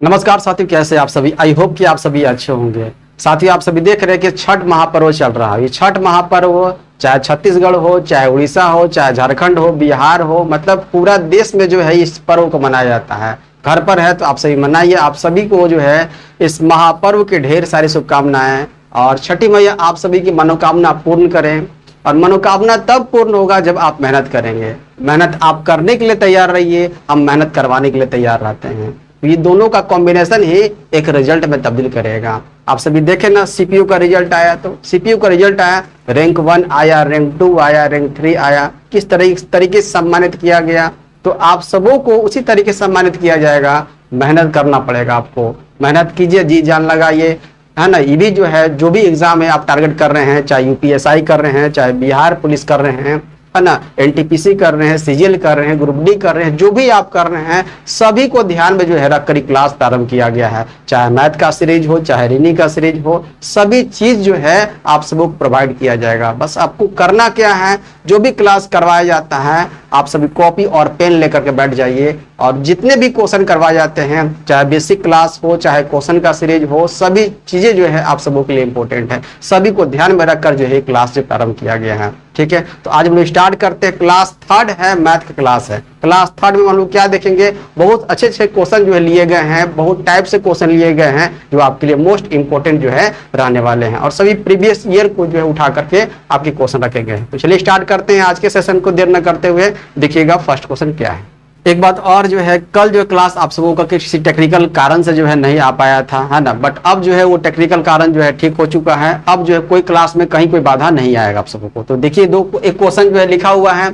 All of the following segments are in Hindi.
नमस्कार साथियों, कैसे आप सभी। आई होप कि आप सभी अच्छे होंगे। साथियों, आप सभी देख रहे हैं कि छठ महापर्व चल रहा है। ये छठ महापर्व चाहे छत्तीसगढ़ हो, चाहे उड़ीसा हो, चाहे झारखंड हो, बिहार हो, मतलब पूरा देश में जो है इस पर्व को मनाया जाता है। घर पर है तो आप सभी मनाइए। आप सभी को जो है इस महापर्व के ढेर सारी शुभकामनाएं, और छठी मैया आप सभी की मनोकामना पूर्ण करें। और मनोकामना तब पूर्ण होगा जब आप मेहनत करेंगे। मेहनत आप करने के लिए तैयार रहिए, हम मेहनत करवाने के लिए तैयार रहते हैं। ये दोनों का कॉम्बिनेशन ही एक रिजल्ट में तब्दील करेगा। आप सभी देखें ना, सीपीयू का रिजल्ट आया तो सीपीयू का रिजल्ट आया, रैंक 1 आया, रैंक 2 आया, रैंक 3 आया। किस तरीके से सम्मानित किया गया, तो आप सबों को उसी तरीके से सम्मानित किया जाएगा। मेहनत करना पड़ेगा आपको, मेहनत कीजिए, जी जान लगाइए, है ना। ये भी जो है, जो भी एग्जाम है आप टारगेट कर रहे हैं, चाहे यूपीएसआई कर रहे हैं, चाहे बिहार पुलिस कर रहे हैं, है ना, एनटीपीसी कर रहे हैं, सीजीएल कर रहे हैं, ग्रुप डी कर रहे हैं, जो भी आप कर रहे हैं सभी को ध्यान में जो है रखकर क्लास प्रारंभ किया गया है। चाहे मैथ का सीरीज हो, चाहे रीजनिंग का सीरीज हो, सभी चीज जो है आप सबको प्रोवाइड किया जाएगा। बस आपको करना क्या है, जो भी क्लास करवाया जाता है आप सभी कॉपी और पेन लेकर के बैठ जाइए, और जितने भी क्वेश्चन करवाए जाते हैं, चाहे बेसिक क्लास हो, चाहे क्वेश्चन का सीरीज हो, सभी चीजें जो है आप सबों के लिए इंपॉर्टेंट है। सभी को ध्यान में रखकर जो है क्लास से प्रारंभ किया गया है। ठीक है, तो आज हम लोग स्टार्ट करते हैं। क्लास 3 है, मैथ का क्लास है। क्लास 3 में हम लोग क्या देखेंगे, बहुत अच्छे अच्छे क्वेश्चन जो है लिए गए हैं, बहुत टाइप से क्वेश्चन लिए गए हैं जो आपके लिए मोस्ट इंपॉर्टेंट जो है रहने वाले हैं, और सभी प्रीवियस ईयर को जो है उठा करके आपके क्वेश्चन रखे गए हैं। तो चलिए स्टार्ट करते हैं आज के सेशन को, देर न करते हुए। देखिएगा फर्स्ट क्वेश्चन क्या है। एक बात और जो है, कल जो क्लास आप सबों का किसी टेक्निकल कारण से जो है नहीं आ पाया था, है ना, बट अब जो है वो टेक्निकल कारण जो है ठीक हो चुका है। अब जो है कोई क्लास में कहीं कोई बाधा नहीं आएगा आप सबों को। तो देखिए एक क्वेश्चन जो है लिखा हुआ है,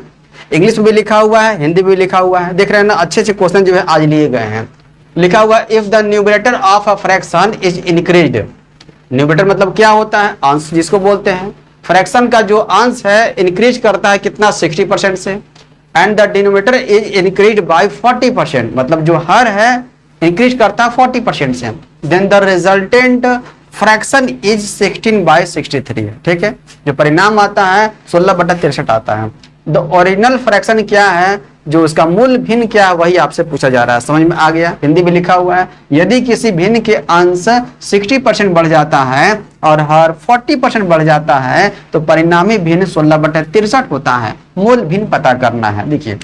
इंग्लिश में भी लिखा हुआ है, हिंदी में भी लिखा हुआ है। देख रहे हैं ना, अच्छे अच्छे क्वेश्चन जो है आज लिए गए हैं। लिखा हुआ है, if the numerator of a fraction is increased. Numerator मतलब क्या होता है, अंश जिसको बोलते हैं। फ्रैक्शन का जो अंश है इंक्रीज करता है कितना, 60% से, and the denominator is increase by 40%, मतलब जो हर है इंक्रीज करता है 40% से। Then the resultant fraction is 16/63 है। ठीक है, जो परिणाम आता है 16/63 आता है। द ओरिजिनल फ्रैक्शन क्या है, जो इसका मूल भिन्न क्या है, वही आपसे पूछा जा रहा है। समझ में आ गया। हिंदी में लिखा हुआ है, यदि किसी भिन्न के अंश 60% बढ़ जाता है और हर 40% बढ़ जाता है तो परिणामी भिन्न 16/63 होता है। मूल भिन्न पता करना है। देखिए,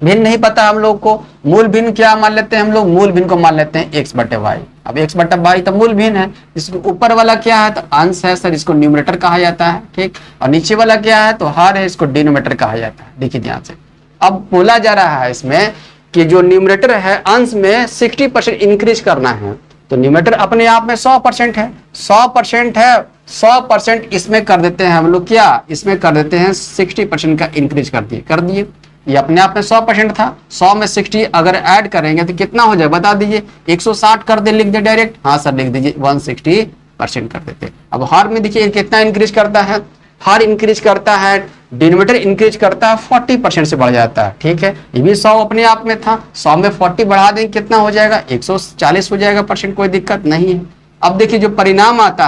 भिन्न नहीं पता हम लोग को, मूल भिन्न क्या मान लेते हैं हम लोग, मूल भिन्न को मान लेते हैं x/y। अब x/y तो मूल भिन्न है। इसको ऊपर वाला क्या है, तो अंश है सर, इसको न्यूमरेटर कहा जाता है। ठीक, और नीचे वाला क्या है, तो हर है, इसको डिनोमिनेटर कहा जाता है। देखिए ध्यान से, अब बोला जा रहा है इसमें कि जो न्यूमरेटर है अंश में 60% इंक्रीज करना है, तो न्यूमरेटर अपने आप में 100% है, 100% है, 100% इसमें कर देते हैं हम लोग, क्या इसमें कर देते हैं 60% का इंक्रीज कर दिए। ये अपने आप में 100% था, 100 में 60 अगर ऐड करेंगे तो कितना हो जाए बता दीजिए। 160 कर दे, लिख दे डायरेक्ट, हाँ सर लिख दीजिए, 160% कर देते। अब हर में देखिए कितना इंक्रीज करता है, हर इंक्रीज करता है, डिनोमिनेटर इंक्रीज करता है 40% से बढ़ जाता है। ठीक है, ये भी 100 अपने आप में था, 100 में 40 बढ़ा देंगे कितना हो जाएगा, 140 हो जाएगा %। कोई दिक्कत नहीं है। अब देखिए जो परिणाम आता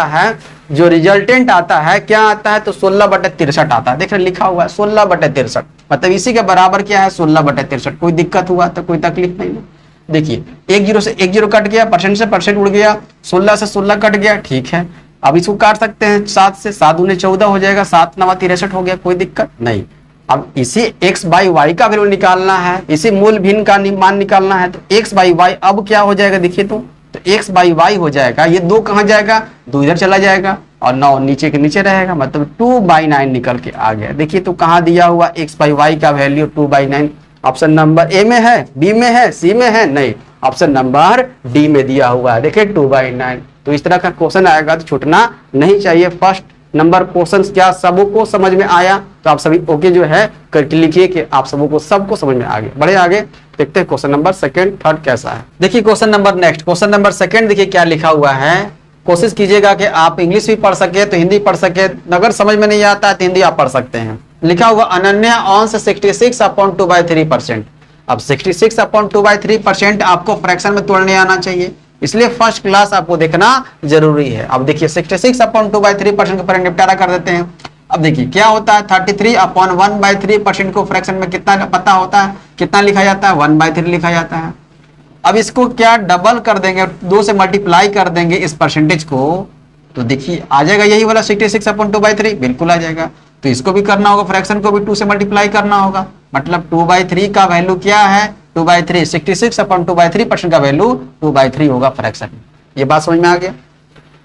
है, जो रिजल्टेंट आता है, क्या आता है, तो 16/63 आता है। देख रहे लिखा हुआ है 16/63, मतलब इसी के बराबर क्या है, 16/63। कोई दिक्कत हुआ तो कोई तकलीफ नहीं है। देखिए 1 0 से 1 0 कट गया, परसेंट से परसेंट उड़ गया, 16 से 16 कट गया। ठीक है, अब इसको काट सकते हैं 7 से, 7 दूनी 14 हो जाएगा, 7 9 63 हो गया, कोई दिक्कत नहीं। अब इसी x/y का वैल्यू निकालना है, इसी मूल भिन्न का मान निकालना है, तो x/y अब क्या हो जाएगा, देखिए तो x/y हो जाएगा। ये 2 कहाँ जाएगा, 2 इधर चला जाएगा, और 9 नीचे के नीचे रहेगा, मतलब 2/9 निकल के आ गया। देखिए तो कहाँ दिया हुआ x/y का वैल्यू 2/9, ऑप्शन नंबर ए में है, बी में है, सी में है, नहीं, ऑप्शन नंबर डी में दिया हुआ है। देखिए 2/9। तो इस तरह का क्वेश्चन आएगा तो छूटना नहीं चाहिए। फर्स्ट नंबर क्वेश्चन क्या सबको समझ में आया, तो आप सभी ओके जो है करके लिखिए कि आप सबको सबको समझ में आ गया। बड़े आगे देखते हैं क्वेश्चन नंबर 2nd 3rd कैसा है। देखिए question number next, question number 2nd देखिए क्या लिखा हुआ है। कोशिश कीजिएगा कि आप इंग्लिश भी पढ़ सके तो हिंदी पढ़ सके, अगर समझ में नहीं आता है तो हिंदी आप पढ़ सकते हैं। लिखा हुआ अनन्या अंश 66/2/3%। अब 66/2/3% आपको फ्रैक्शन में तोड़ने आना चाहिए, इसलिए फर्स्ट क्लास आपको देखना जरूरी है। अब देखिए 66/2/3% का निपटारा कर देते हैं। अब देखिए क्या होता है, 33/1/3% को फ्रैक्शन में कितना पता होता है, कितना लिखा जाता है, 1/3 लिखा जाता है। अब इसको क्या डबल कर देंगे, 2 से मल्टीप्लाई कर देंगे इस परसेंटेज को, तो देखिए आ जाएगा यही वाला 66/2/3, बिल्कुल आ जाएगा। तो इसको भी करना होगा, फ्रैक्शन को भी 2 से मल्टीप्लाई करना होगा, मतलब 2/3 का वैल्यू क्या है 2/3, 66/2/3% का वैल्यू 2/3 होगा फ्रैक्शन। ये बात समझ में आ गया।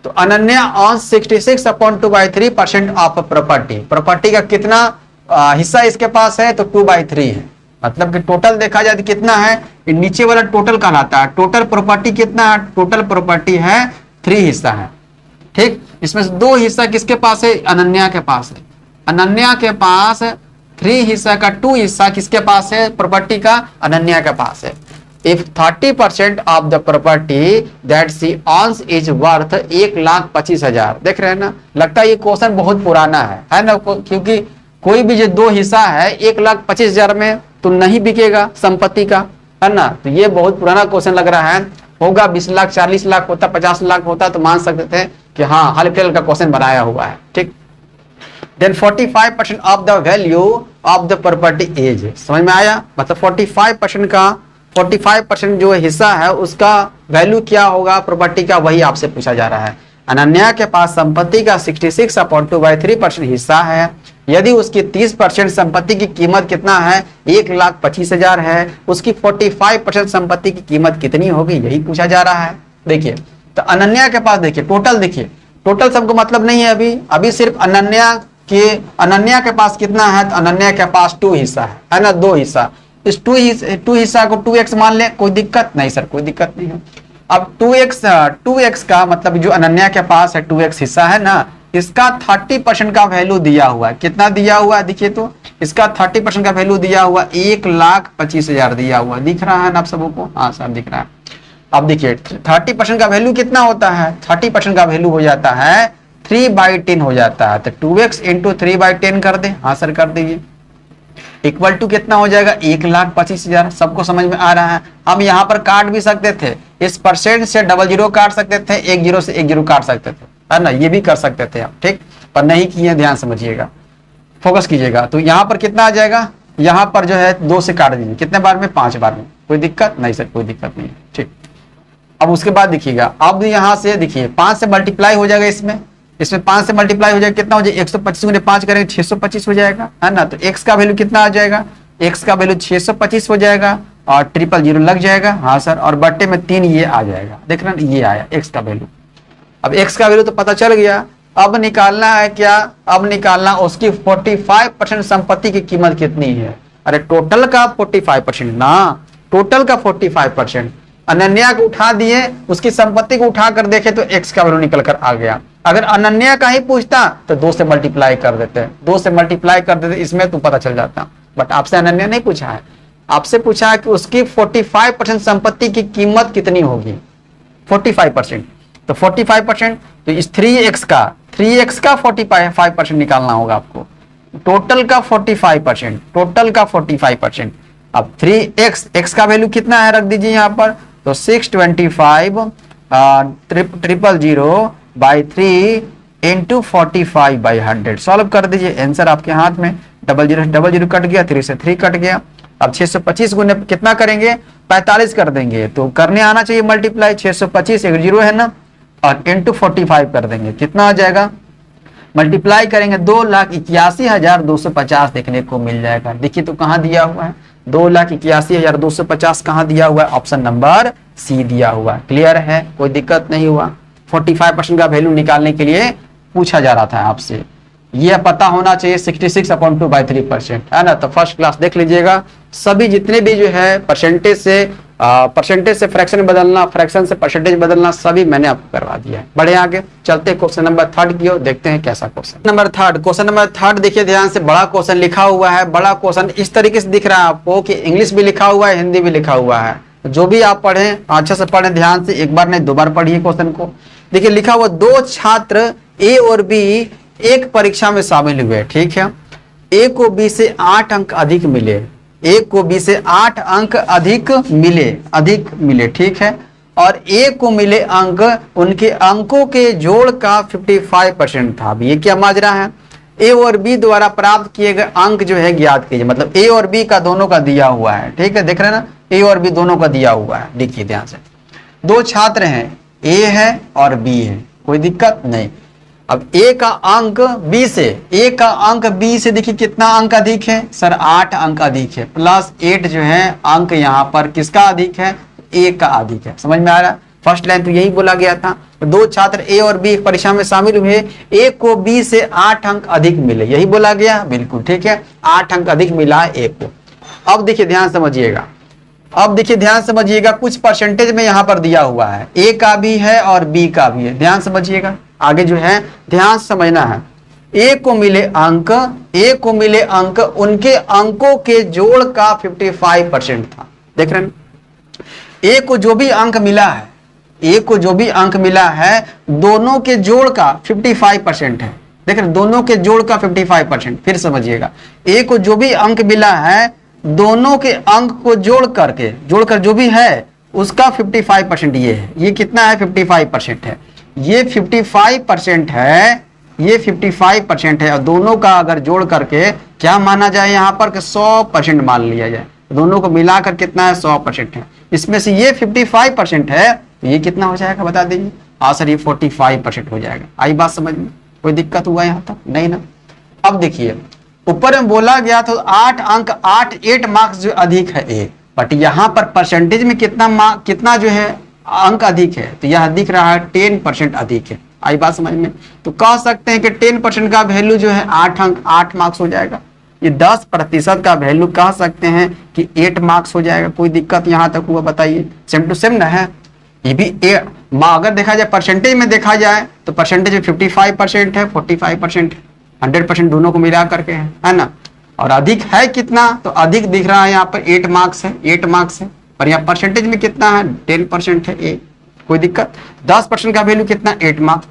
तो Ananya on 66/2/3% of property, property का कितना हिस्सा इसके पास है, तो 2/3 है। मतलब कि टोटल देखा जाए तो कितना है, नीचे वाला टोटल कहलाता है, टोटल प्रॉपर्टी कितना है, टोटल प्रॉपर्टी है 3 हिस्सा है, ठीक। इसमें से 2 हिस्सा किसके पास है, अनन्या के पास है। अनन्या के पास 3 हिस्सा का 2 हिस्सा किसके पास है, प्रॉपर्टी का, अनन्या के पास है। If 30% of the property that she owns is worth 1,25,000, देख रहे हैं ना, लगता है ये क्वेश्चन बहुत पुराना है ना, क्योंकि कोई भी जो 2 हिस्सा है 1,25,000 में तो नहीं बिकेगा संपत्ति का, है ना। तो ये बहुत पुराना क्वेश्चन लग रहा है, होगा 20 लाख 40 लाख होता 50 लाख होता तो मान सकते थे कि हाँ हल्के का क्वेश्चन बनाया हुआ है, ठीक। Then 45% of the value of the property as, समझ में आया, मतलब 45% जो हिस्सा है उसका वैल्यू क्या होगा प्रॉपर्टी का, वही आपसे पूछा जा रहा है। अनन्या के पास संपत्ति का 66/2/3% हिस्सा है, यदि उसकी 30% संपत्ति की कीमत कितना है 1,25,000 है, उसकी 45% संपत्ति की कीमत कितनी होगी, यही पूछा जा रहा है। देखिए तो अनन्या के पास देखिए टोटल, देखिए टोटल सबको मतलब नहीं है, अभी सिर्फ अनन्या के पास कितना है, तो अनन्या के पास 2 हिस्सा है ना, 2 हिस्सा। इस 2 हिस्सा को 2x मान ले, कोई दिक्कत नहीं सर, कोई दिक्कत नहीं है। अब 2x का मतलब जो अनन्या के पास है 2x हिस्सा है ना, इसका 30% का वैल्यू दिया हुआ है, कितना दिया हुआ है देखिए, तो इसका 30% का वैल्यू दिया हुआ 1,25,000 दिया हुआ, दिख रहा है ना आप सबको, हाँ सर दिख रहा है। अब देखिए 30% का वैल्यू कितना होता है, 30% का वैल्यू हो जाता है 3/10 हो जाता है, तो 2x इंटू 3/10 कर दे, हाँ सर कर दीजिए, इक्वल टू कितना हो जाएगा 1,25,000। सबको समझ में आ रहा है। हम यहाँ पर काट भी सकते थे, इस परसेंट से 00 काट सकते थे, 10 से 10 काट सकते थे, है ना, ये भी कर सकते थे हम, ठीक, पर नहीं किए, ध्यान समझिएगा, फोकस कीजिएगा। तो यहाँ पर कितना आ जाएगा, यहाँ पर जो है 2 से काट दीजिए, कितने बार में 5 बार में, कोई दिक्कत नहीं सर, कोई दिक्कत नहीं, ठीक। अब उसके बाद देखिएगा, अब यहाँ से देखिए 5 से मल्टीप्लाई हो जाएगा, इसमें 5 से मल्टीप्लाई हो जाएगा, कितना हो जाएगा 125 गुने 5 करेंगे 625 हो जाएगा, है ना। तो x का वैल्यू कितना आ जाएगा, x का वैल्यू 625 हो जाएगा और 000 लग जाएगा, हाँ सर, और बट्टे में 3 ये आ जाएगा, देख रहे हैं ये आया x का वैल्यू। अब x का वैल्यू तो पता चल गया, अब निकालना है क्या, अब निकालना उसकी 45% संपत्ति की कीमत कितनी है। अरे टोटल का 45% ना, टोटल का 45%, अनन्या को उठा दिए, उसकी संपत्ति को उठा कर देखे तो x का वैल्यू निकल कर आ गया। अगर अनन्या का ही पूछता तो 2 से मल्टीप्लाई कर देते, 2 से मल्टीप्लाई कर देते, इसमें तो पता चल जाता। बट आपसे अनन्या नहीं पूछा है, आपसे पूछा है कि उसकी 45% संपत्ति की कीमत कितनी होगी, 45%, तो 45%, तो इस 3x का 45% निकालना होगा आपको, टोटल का 45%, टोटल का 45%। अब 3x का वैल्यू कितना है रख दीजिए यहाँ पर, तो 625 000/3 इंटू 45/100 सॉल्व कर दीजिए, आंसर आपके हाथ में, 00 कट गया, 3 से 3 कट गया। अब 625 गुने कितना करेंगे 45 कर देंगे, तो करने आना चाहिए मल्टीप्लाई, 625 एक 0 है ना, और इंटू 45 कर देंगे, कितना आ जाएगा, मल्टीप्लाई करेंगे 2,81,250 देखने को मिल जाएगा। देखिए तो कहाँ दिया हुआ है, 2,81,250 कहाँ दिया हुआ है, ऑप्शन नंबर सी दिया हुआ है। क्लियर है, कोई दिक्कत नहीं हुआ। 45% का वैल्यू निकालने के लिए पूछा जा रहा था आपसे, ये पता होना चाहिए 66/2/3%, है ना। तो फर्स्ट क्लास देख लीजिएगा, सभी जितने भी जो है परसेंटेज से फ्रैक्शन बदलना, फ्रैक्शन से परसेंटेज बदलना, सभी मैंने आपको करवा दिया है। बढ़े आगे, चलते हैं क्वेश्चन नंबर 3 की ओर, देखते हैं कैसा क्वेश्चन नंबर 3। क्वेश्चन नंबर 3 देखिए ध्यान से, बड़ा क्वेश्चन लिखा हुआ है, बड़ा क्वेश्चन इस तरीके से दिख रहा है आपको कि इंग्लिश भी लिखा हुआ है, हिंदी भी लिखा हुआ है। जो भी आप पढ़ें अच्छे से पढ़ें, ध्यान से, एक बार नहीं 2 बार पढ़िए क्वेश्चन को। देखिए लिखा हुआ, 2 छात्र ए और बी एक परीक्षा में शामिल हुए, ठीक है। ए को बी से 8 अंक अधिक मिले, ए को बी से 8 अंक अधिक मिले, ठीक है, और ए को मिले अंक उनके अंकों के जोड़ का 55% था। अब ये क्या माजरा है, ए और बी द्वारा प्राप्त किए गए अंक जो है ज्ञात कीजिए। मतलब ए और बी का दोनों का दिया हुआ है, ठीक है, देख रहे हैं ना, ए और बी दोनों का दिया हुआ है। देखिए ध्यान से, दो छात्र हैं, ए है और बी है, कोई दिक्कत नहीं। अब ए का अंक बी से, ए का अंक बी से देखिए कितना अंक अधिक है सर, 8 अंक अधिक है, प्लस 8 जो है अंक यहाँ पर किसका अधिक है, ए का अधिक है। समझ में आ रहा है? फर्स्ट लाइन तो यही बोला गया था। दो छात्र ए और बी परीक्षा में शामिल हुए, ए को बी से 8 अंक अधिक मिले, यही बोला गया, बिल्कुल ठीक है, 8 अंक अधिक मिला है ए को। अब देखिए ध्यान समझिएगा, अब देखिए ध्यान समझिएगा, कुछ परसेंटेज में यहाँ पर दिया हुआ है, ए का भी है और बी का भी है। ध्यान समझिएगा, आगे जो है ध्यान समझना है। ए को मिले अंक, ए को मिले अंक उनके अंकों के जोड़ का 55% था। देख रहे हैं, ए को जो भी अंक मिला है, ए को जो भी अंक मिला है दोनों के जोड़ का 55% है। देख रहे, दोनों के जोड़ का 55%। फिर समझिएगा, ए को जो भी अंक मिला है दोनों के अंक को जोड़कर जो भी है उसका 55% ये है। ये कितना है, 55% है, ये 55% है, ये 55% है। और दोनों का अगर जोड़ करके क्या माना जाए यहाँ पर कि 100% मान लिया जाए, दोनों को मिलाकर कितना है, 100% है। इसमें से ये 55% है, तो ये कितना हो जाएगा बता दीजिए। हाँ सर, ये 45% हो जाएगा। आई बात समझ में? कोई दिक्कत हुआ यहाँ तक? नहीं ना। अब देखिए, ऊपर में बोला गया तो 8 अंक 8 मार्क्स जो अधिक है ए, बट यहाँ पर परसेंटेज में कितना जो है अंक अधिक है, तो यह दिख रहा है 10% अधिक है। आई बात समझ में? तो कह सकते हैं कि 10% का वैल्यू जो है 8 अंक 8 मार्क्स हो जाएगा। ये 10% का वैल्यू कह सकते हैं कि 8 मार्क्स हो जाएगा। कोई दिक्कत यहाँ तक हुआ बताइए? सेम टू सेम ना है ये भी। अगर देखा जाए परसेंटेज में देखा जाए तो परसेंटेज में 55% है, 45% है, 100% दोनों को मिला करके है ना। और अधिक है कितना, तो अधिक दिख रहा है यहाँ पर 8 मार्क्स है, 8 मार्क्स है। पर यहाँ परसेंटेज में कितना है, 10% है ए। कोई दिक्कत? 10% का वैल्यू कितना, 8 मार्क्स।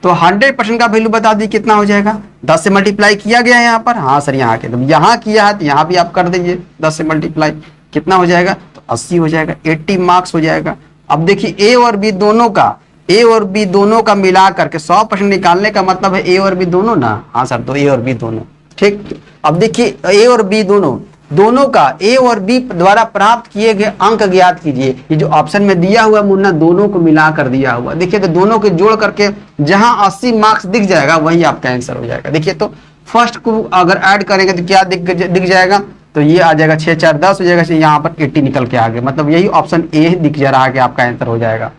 तो 100% का वैल्यू बता दी कितना हो जाएगा, 10 से मल्टीप्लाई किया गया है यहाँ पर। हाँ सर, यहाँ के तो यहाँ किया है तो यहाँ भी आप कर दीजिए, 10 से मल्टीप्लाई कितना हो जाएगा, तो 80 हो जाएगा, 80 मार्क्स हो जाएगा। अब देखिए ए और बी दोनों का मिला करके 100% निकालने का मतलब है ए और बी दोनों ना। हाँ सर, तो ए और बी दोनों, ठीक। अब देखिए ए और बी दोनों का ए और बी द्वारा प्राप्त किए गए अंक ज्ञात कीजिए। ये जो ऑप्शन में दिया हुआ मुन्ना, दोनों को मिला कर दिया हुआ। देखिए तो दोनों के जोड़ करके जहां 80 मार्क्स दिख जाएगा वही आपका आंसर हो जाएगा। देखिए तो फर्स्ट को अगर ऐड करेंगे तो क्या दिख जाएगा, तो ये आ जाएगा 6 4 10 हो जाएगा, यहाँ पर 80 निकल के आ गया। मतलब यही ऑप्शन ए दिख जा रहा है कि आपका आंसर हो जाएगा।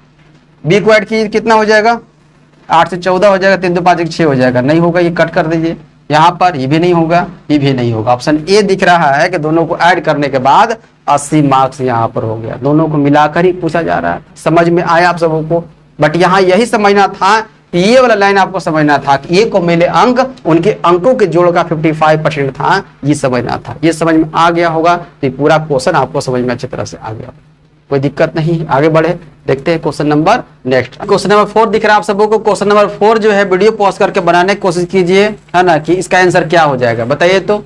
बी को ऐड कीजिए, कितना हो जाएगा, 8 से 14 हो जाएगा, 3 2 5 6 हो जाएगा। नहीं होगा, ये कट कर दीजिए। यहाँ पर ये भी नहीं होगा, ये भी नहीं होगा। ऑप्शन ए दिख रहा है कि दोनों को ऐड करने के बाद 80 मार्क्स यहाँ पर हो गया। दोनों को मिलाकर ही पूछा जा रहा है। समझ में आया आप सबों को? बट यहाँ यही समझना था, ये वाला लाइन आपको समझना था कि ए को मिले अंक उनके अंकों के जोड़ का 55% था, ये समझना था। ये समझ में आ गया होगा तो ये पूरा क्वेश्चन आपको समझ में अच्छी तरह से आ गया। कोई दिक्कत नहीं, आगे बढ़े, देखते हैं question number next. Question number 4 दिख रहा है आप सबों को। क्वेश्चन नंबर 4 जो है वीडियो पॉज करके बनाने की कोशिश कीजिए, है ना, कि इसका आंसर क्या हो जाएगा बताइए। तो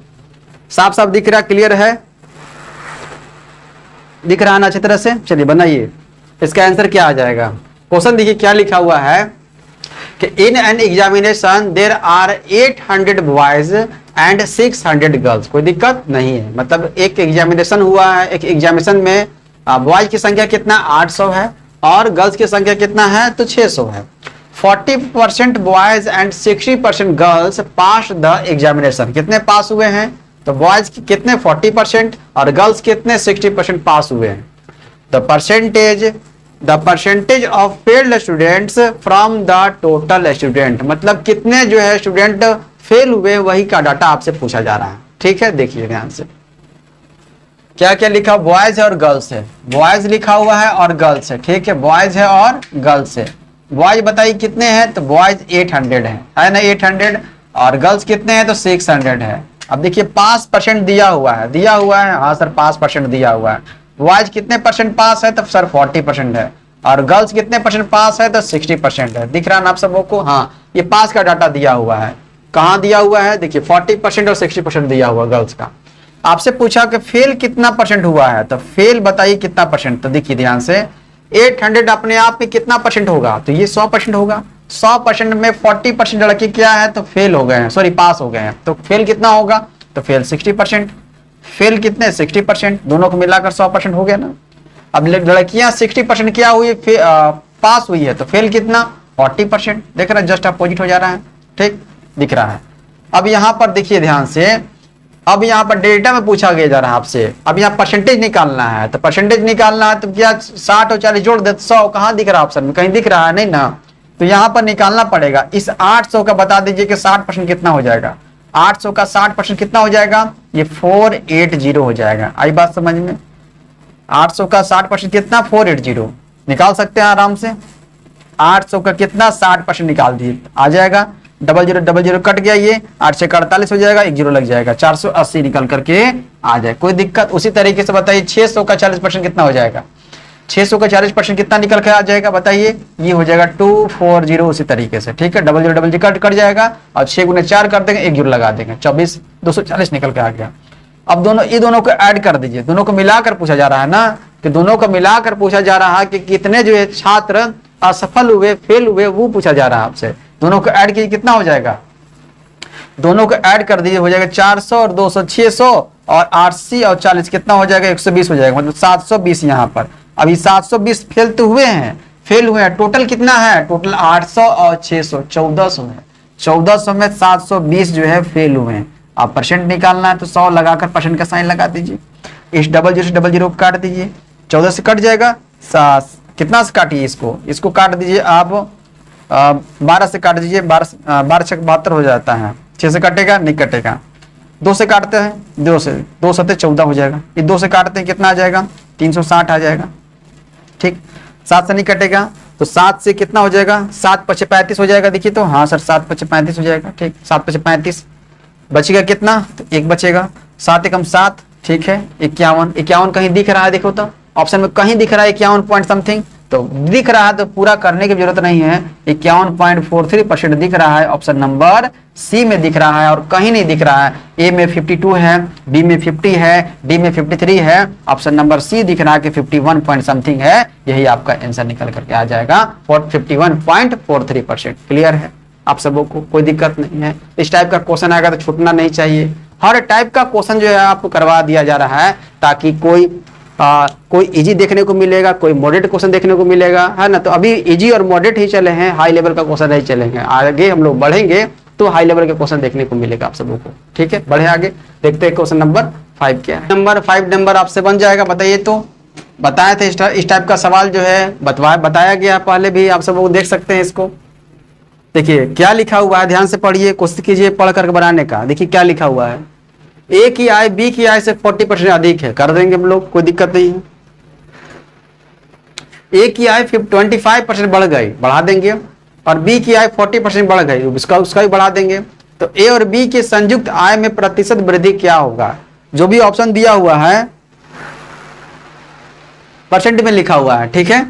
साफ साफ दिख रहा, क्लियर है, दिख रहा है ना अच्छी तरह से? चलिए बनाइए, इसका आंसर क्या आ जाएगा। क्वेश्चन देखिए क्या लिखा हुआ है कि in an examination there are 800 boys and 600 girls. कोई दिक्कत नहीं है, मतलब एक एग्जामिनेशन हुआ है, एक एग्जामिनेशन में बॉयज की संख्या कितना 800 है और गर्ल्स की संख्या कितना है, तो 600 है। 40% boys and 60% girls pass the examination. कितने पास हुए हैं, तो बॉयज कितने 40% और गर्ल्स कितने 60% पास हुए हैं। The percentage of failed students from the total student, मतलब कितने जो है स्टूडेंट फेल हुए वही का डाटा आपसे पूछा जा रहा है। ठीक है, देखिए ध्यान से क्या क्या लिखा, बॉयज है और गर्ल्स है। बॉयज लिखा हुआ है और गर्ल्स है, ठीक है, बॉयज है और गर्ल्स है। बॉयज बताइए कितने हैं, तो बॉयज 800 है ना, 800, और गर्ल्स कितने हैं, तो 600 है। अब देखिए पास परसेंट दिया हुआ है, हाँ सर पास परसेंट दिया हुआ है। बॉयज कितने परसेंट पास है, तो सर 40% है, और गर्ल्स कितने परसेंट पास है, तो 60% है। दिख रहा है ना आप सबों को? हाँ, ये पास का डाटा दिया हुआ है। कहाँ दिया हुआ है, देखिए 40% और 60% दिया हुआ गर्ल्स का। आपसे पूछा कि फेल कितना परसेंट हुआ है, तो फेल बताइए कितना परसेंट। तो देखिए ध्यान से, 800 अपने आप में कितना परसेंट होगा, तो ये 100% होगा। 100% में 40% लड़के क्या है तो फेल हो गए हैं, सॉरी पास हो गए हैं, तो फेल कितना होगा तो फेल 60%, फेल कितने 60%, दोनों को मिलाकर 100% हो गया ना। अब लड़कियां 60% क्या हुई पास हुई है, तो फेल कितना 40%, देख रहा है जस्ट अपोजिट हो जा रहा है, ठीक दिख रहा है। अब यहां पर देखिए ध्यान से, अब यहाँ पर डेटा में पूछा गया जा रहा है आपसे, अब यहाँ परसेंटेज निकालना है, तो परसेंटेज निकालना है तो क्या 60 और 40 जोड़ दे, 100 कहाँ दिख रहा है ऑप्शन में, कहीं दिख रहा है नहीं ना, तो यहाँ पर निकालना पड़ेगा। इस 800 का बता दीजिए कि 60% कितना हो जाएगा, 800 का 60% कितना हो जाएगा, ये 480 हो जाएगा। आई बात समझ में, 800 का 60% कितना 480 निकाल सकते हैं आराम से। 800 का कितना 60% निकाल दिए आ जाएगा, 0000 कट गया, ये 8 से 48 हो जाएगा, 1 0 लग जाएगा, 480 निकल करके आ जाए, कोई दिक्कत। उसी तरीके से बताइए 600 का 40% कितना हो जाएगा, 600 का 40% कितना निकल के आ जाएगा बताइए, ये हो जाएगा 240 उसी तरीके से, ठीक है। 0000 कट जाएगा और 6 गुने 4 कर देंगे, 1 0 लगा देंगे, 24 240 निकल के आ गया। अब दोनों को ऐड कर दीजिए, दोनों को मिलाकर पूछा जा रहा है ना, कि दोनों को मिलाकर पूछा जा रहा है कि कितने जो है छात्र असफल हुए, फेल हुए, वो पूछा जा रहा है आपसे। दोनों को ऐड कीजिए कितना हो जाएगा, दोनों को ऐड कर दीजिए, हो जाएगा 400 और 200 600 और 80 और 40 कितना हो जाएगा 120 हो जाएगा, मतलब 720 यहाँ पर। अभी 720 फेल तो हुए हैं, फेल हुए हैं, टोटल कितना है, टोटल 800 और 600 1400 है, 1400 में 720 जो है फेल हुए हैं। अब परसेंट निकालना है तो 100 लगाकर परसेंट का साइन लगा दीजिए, इस 00 से 00 काट दीजिए, 14 से कट जाएगा, कितना से काटिए इसको काट दीजिए आप 12 से काट दीजिए, 12 से 72 हो जाता है, 6 से कटेगा नहीं कटेगा, 2 से काटते हैं, 2 से 2 सते 14 हो जाएगा, ये 2 से काटते हैं कितना आ जाएगा 360 आ जाएगा, ठीक। 7 से नहीं कटेगा तो 7 से कितना हो जाएगा, 7 5 35 हो जाएगा, देखिए तो हाँ सर 7 5 35 हो जाएगा, ठीक। 7 5 35 बचेगा कितना, तो 1 बचेगा, 7 एकम 7, ठीक है। 51 कहीं दिख रहा है, देखो तो ऑप्शन में कहीं दिख रहा है 51 पॉइंट समथिंग, तो दिख रहा है तो पूरा करने की जरूरत नहीं है, 51.43% दिख रहा है, ऑप्शन नंबर सी में दिख रहा है और कहीं नहीं दिख रहा है। ए में 52 है, बी में 50 है, डी में 53 है, ऑप्शन नंबर सी दिख रहा है कि 51 पॉइंट समथिंग है, यही आपका आंसर निकल करके आ जाएगा 51.43%। क्लियर है आप सबों को, कोई दिक्कत नहीं है। इस टाइप का क्वेश्चन आएगा तो छूटना नहीं चाहिए, हर टाइप का क्वेश्चन जो है आपको करवा दिया जा रहा है, ताकि कोई इजी देखने को मिलेगा, कोई मॉडरेट क्वेश्चन देखने को मिलेगा, है ना। तो अभी इजी और मॉडरेट ही चले हैं, हाई लेवल का क्वेश्चन नहीं चलेंगे, आगे हम लोग बढ़ेंगे तो हाई लेवल के क्वेश्चन देखने को मिलेगा आप सबों को, ठीक है। बढ़े आगे, देखते हैं क्वेश्चन नंबर 5 क्या है। नंबर 5 नंबर आपसे बन जाएगा, बताइए तो। बताए थे इस टाइप का सवाल जो है बताया गया पहले भी, आप सब लोग देख सकते हैं इसको। देखिए क्या लिखा हुआ है, ध्यान से पढ़िए, कोशिश कीजिए पढ़ करके बनाने का। देखिए क्या लिखा हुआ है, ए की आय बी की आय से 40% अधिक है, कर देंगे हम लोग, कोई दिक्कत नहीं है। ए की आय 25% बढ़ गई, बढ़ा देंगे, और बी की आय 40% बढ़ गई, उसका भी बढ़ा देंगे। तो ए और बी के संयुक्त आय में प्रतिशत वृद्धि क्या होगा, जो भी ऑप्शन दिया हुआ है परसेंट में लिखा हुआ है, ठीक है,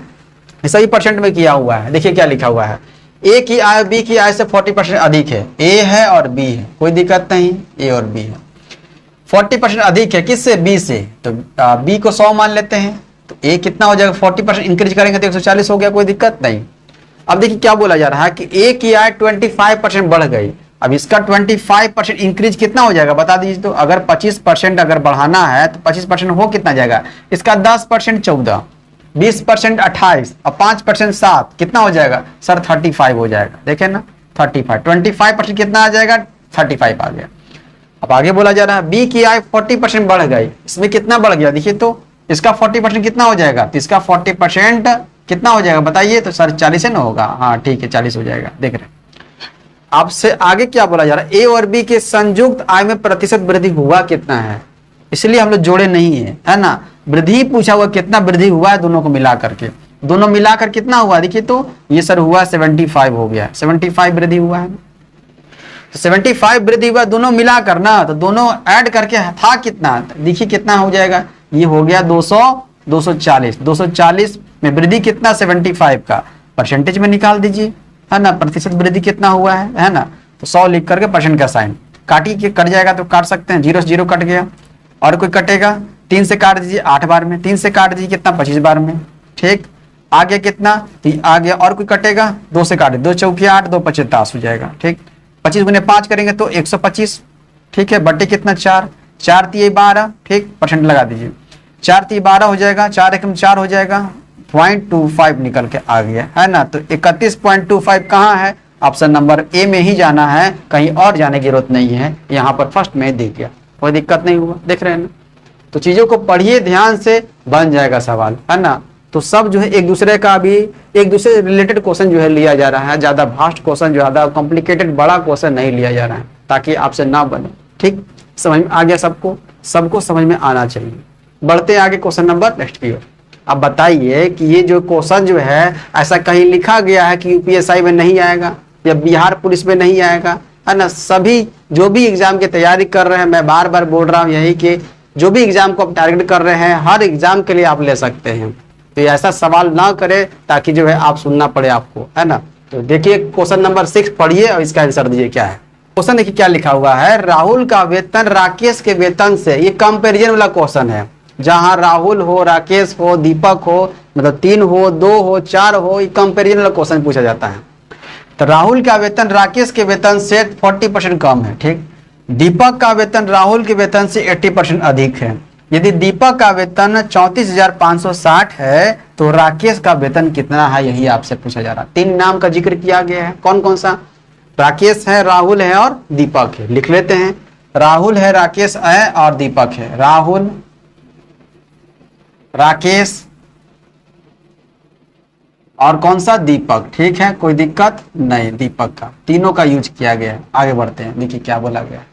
सही परसेंट में किया हुआ है। देखिए क्या लिखा हुआ है, ए की आय बी की आय से 40% अधिक है, ए है और बी है, कोई दिक्कत नहीं, ए और बी है। 40% अधिक है किससे, बी से, तो बी को 100 मान लेते हैं, तो ए कितना हो जाएगा, 40% इंक्रीज करेंगे तो 140 हो गया, कोई दिक्कत नहीं। अब देखिए क्या बोला जा रहा है कि ए की आय 25% बढ़ गई, अब इसका 25% इंक्रीज कितना हो जाएगा बता दीजिए तो। अगर 25% अगर बढ़ाना है तो 25% हो कितना जाएगा, इसका 10% 14, 20% 28 और 5% 7, कितना हो जाएगा सर 35 हो जाएगा। देखें ना 35, 25% कितना आ जाएगा 35 आ गया। अब आगे बोला जा रहा है बी की आय 40% बढ़ गई, इसमें कितना बढ़ गया, देखिए तो इसका 40% कितना हो जाएगा, तो इसका 40% कितना हो जाएगा बताइए तो सर 40 है ना होगा, हाँ ठीक है 40 हो जाएगा। देख रहे हैं आपसे आगे क्या बोला जा रहा है, ए और बी के संयुक्त आय में प्रतिशत वृद्धि हुआ कितना है, इसलिए हम लोग जोड़े नहीं है ना, वृद्धि पूछा हुआ कितना वृद्धि हुआ है, दोनों को मिला करके, दोनों मिलाकर कितना हुआ देखिए तो, ये सर हुआ 75 हो गया, 75 वृद्धि हुआ है, तो 75 वृद्धि हुआ दोनों मिलाकर ना, तो दोनों ऐड करके था कितना, देखिए कितना हो जाएगा, ये हो गया 240 में वृद्धि कितना 75 का, परसेंटेज में निकाल दीजिए, है ना, प्रतिशत वृद्धि कितना हुआ है ना, तो 100 लिख करके परसेंट का साइन काटी के कट जाएगा तो काट सकते हैं, 0 से 0 कट गया, और कोई कटेगा 3 से काट दीजिए 8 बार में, 3 से काट दीजिए कितना 25 बार में, ठीक। आ गया कितना, तो आ गया, और कोई कटेगा, 2 से काटे, 2 चौके 8, 2 पचे 10 हो जाएगा। ठीक, 25 गुने 5 करेंगे तो 125। ठीक है, बटे कितना 4, 4 तिये 12। ठीक, परसेंट लगा दीजिए, 4 तिये 12 हो जाएगा, 4 एकम 4 हो जाएगा, 0.25 निकल के आ गया है ना। तो 31.25 कहाँ है, ऑप्शन नंबर ए में ही जाना है, कहीं और जाने की जरूरत नहीं है, यहाँ पर फर्स्ट में दिख गया, कोई दिक्कत नहीं हुआ, देख रहे हैं ना। तो चीजों को पढ़िए ध्यान से, बन जाएगा सवाल, है ना। तो सब जो है एक दूसरे का भी, एक दूसरे रिलेटेड क्वेश्चन जो है लिया जा रहा है, ज्यादा भास्ट क्वेश्चन, ज्यादा कॉम्प्लिकेटेड बड़ा क्वेश्चन नहीं लिया जा रहा है, ताकि आपसे ना बने। ठीक, समझ में आ गया सबको, सबको समझ में आना चाहिए। बढ़ते आगे क्वेश्चन नंबर नेक्स्ट की ओर। अब बताइए कि ये जो क्वेश्चन जो है, ऐसा कहीं लिखा गया है कि यूपीएसआई में नहीं आएगा या बिहार पुलिस में नहीं आएगा, है ना। सभी जो भी एग्जाम की तैयारी कर रहे हैं, मैं बार बार बोल रहा हूँ यही कि जो भी एग्जाम को आप टारगेट कर रहे हैं, हर एग्जाम के लिए आप ले सकते हैं। तो ऐसा सवाल ना करें ताकि जो है आप सुनना पड़े आपको, है ना। तो देखिए क्वेश्चन नंबर 6 पढ़िए और इसका आंसर दीजिए क्या है। क्वेश्चन देखिए क्या लिखा हुआ है, राहुल का वेतन राकेश के वेतन से, ये कंपेरिजन वाला क्वेश्चन है, जहां राहुल हो, राकेश हो, दीपक हो, मतलब 3 हो, 2 हो, 4 हो, ये कंपेरिजन वाला क्वेश्चन पूछा जाता है। तो राहुल का वेतन राकेश के वेतन से 40% कम है। ठीक, दीपक का वेतन राहुल के वेतन से 80% अधिक है। यदि दीपक का वेतन 34,560 है तो राकेश का वेतन कितना है, यही आपसे पूछा जा रहा है। 3 नाम का जिक्र किया गया है, कौन कौन सा, राकेश है, राहुल है और दीपक है। लिख लेते हैं, राहुल है, राकेश है और दीपक है। राहुल, राकेश और कौन सा, दीपक। ठीक है, कोई दिक्कत नहीं, दीपक का, तीनों का यूज किया गया है। आगे बढ़ते हैं, देखिए क्या बोला गया।